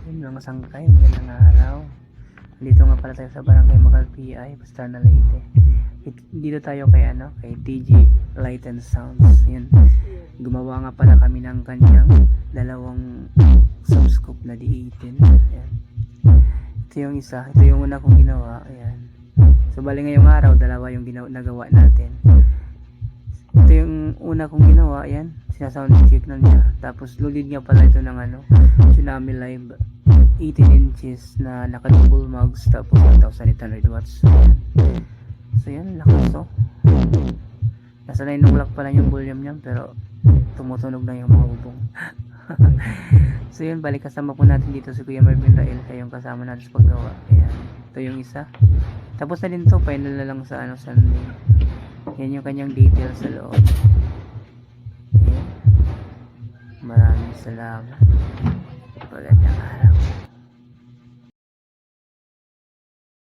Yun mga sangkay, magandang araw. Dito nga pala tayo sa Barangay Macal PI, Pastrana Leyte. Dito tayo kay kay TG Light and Sounds. Yun. Gumawa nga pala kami ng kanyang dalawang sound scope na D18. Ayan. Ito yung isa, ito yung una kong ginawa. Ayan. So bali ngayong araw, dalawa yung nagawa natin. Ito yung una kong ginawa, ayan, sinasound check na niya. Tapos loaded nga pala ito ng Tsunami Live 18 inches na naka-double mugs, tapos 1800 watts. Ayan. So yan, lakas to. Nasa 9 o'clock pa lang yung volume niya, pero tumutunog na yung mga bubong. So yun, balik kasama po natin dito si Kuya Marvin Rael, kayong kasama natin sa paggawa. Ayan, ito yung isa. Tapos na din to, final na lang sa Sunday. Yan yung kanyang details sa loob. Ayan. Maraming salamat.